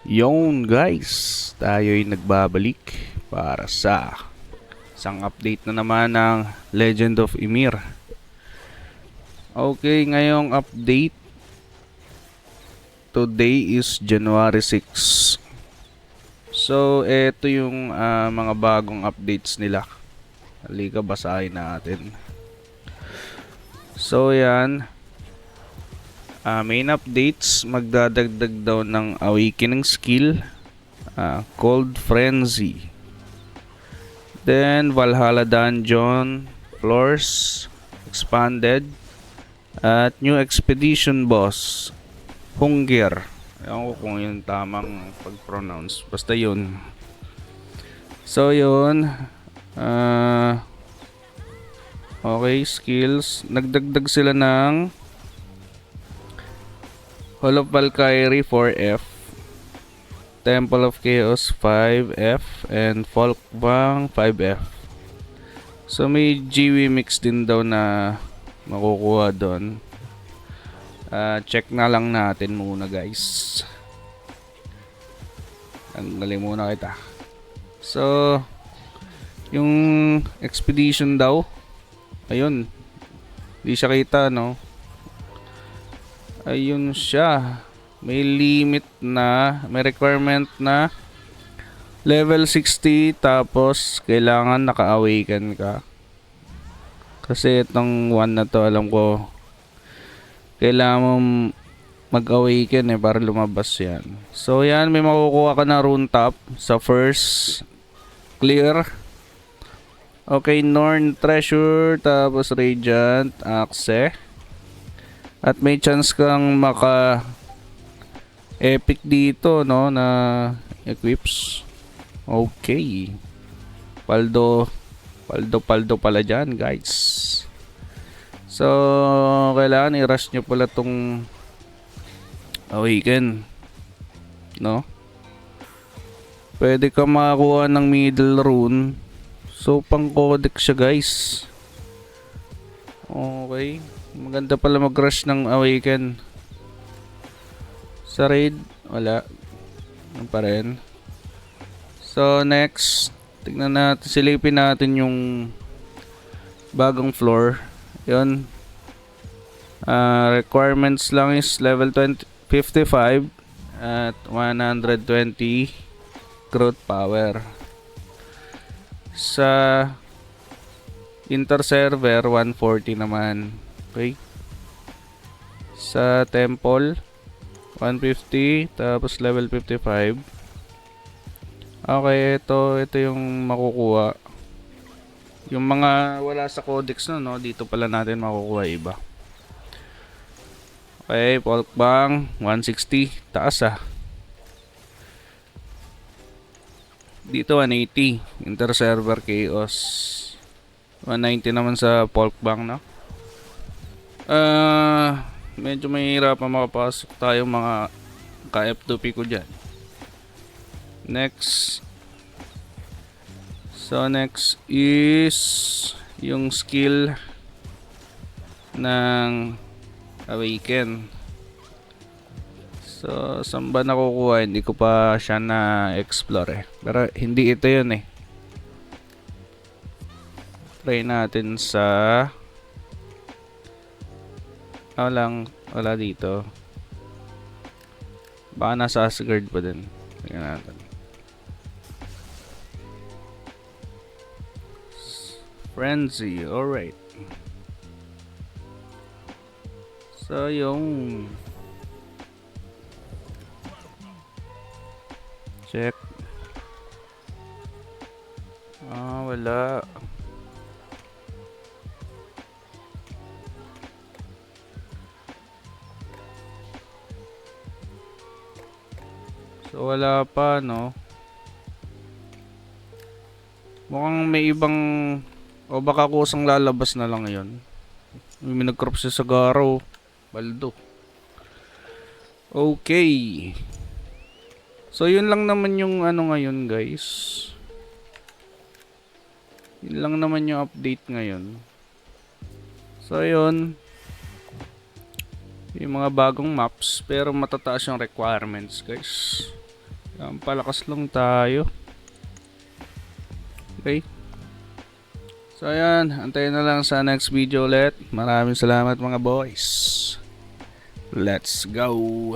Yon guys, tayo'y nagbabalik para sa isang update na naman ng Legend of Ymir. Okay, ngayong update, today is January 6. So, eto yung mga bagong updates nila. Halika, basahin natin. So, yan. Main updates, magdadagdag daw ng awakening skill, Cold Frenzy. Then Valhalla Dungeon floors expanded at new expedition boss Hunger. Ewan ko kung yun tamang pag-pronounce, basta yun. So yun, okay, skills, nagdagdag sila ng Hall of Valkyrie 4F, Temple of Chaos 5F, and Folkvang 5F. So may GW mix din daw na makukuha doon. Check na lang natin muna guys. Tanggalin muna kita. So yung expedition daw, ayun, di siya kita, no? Ayun siya. May limit na, may requirement na level 60, tapos kailangan naka-awaken ka. Kasi itong one na to, alam ko kailangan mo mag-awaken para lumabas yan. So yan, may makukuha ka na rune top sa first clear. Okay, Norn Treasure, tapos Radiant Axe. At may chance kang maka epic dito, no, na equips. Okay. Paldo pala dyan, guys. So, kailangan i-rush nyo pala tong awaken, no? Pwede ka makakuha ng middle rune. So, pang codex siya, guys. Okay. Maganda pala mag-rush ng awaken. Sa raid, wala. Ano pa rin. So, next, tignan natin, silipin natin yung bagong floor. Yun. Requirements lang is level 55 at 120 growth power. Sa inter-server, 140 naman. Okay. Sa temple, 150, tapos level 55. Okay, ito yung makukuha. Yung mga wala sa codex na, no, dito pala natin makukuha iba. Okay, Folkvang 160, taas Dito 180, inter-server chaos. 190 naman sa Folkvang, no? Medyo mahirapan makapasok tayo mga ka-F2P ko dyan. Next. So next is yung skill ng awaken. So saan ba nakukuha? Hindi ko pa siya na-explore Pero hindi ito yun Try natin sa wala dito. Baka nasa Asgard pa din. Tingnan natin. Frenzy, alright. So yung check. Wala. So wala pa, no? Mukhang may ibang, o baka kusang lalabas na lang yun. May nag-crop siya sa Garo Baldo. Okay. So yun lang naman yung ngayon, guys. Yun lang naman yung update ngayon. So yun, yung mga bagong maps, pero matataas yung requirements, guys. Palakas lang tayo. Okay. So ayan, antayin na lang sa next video ulit. Maraming salamat mga boys. Let's go.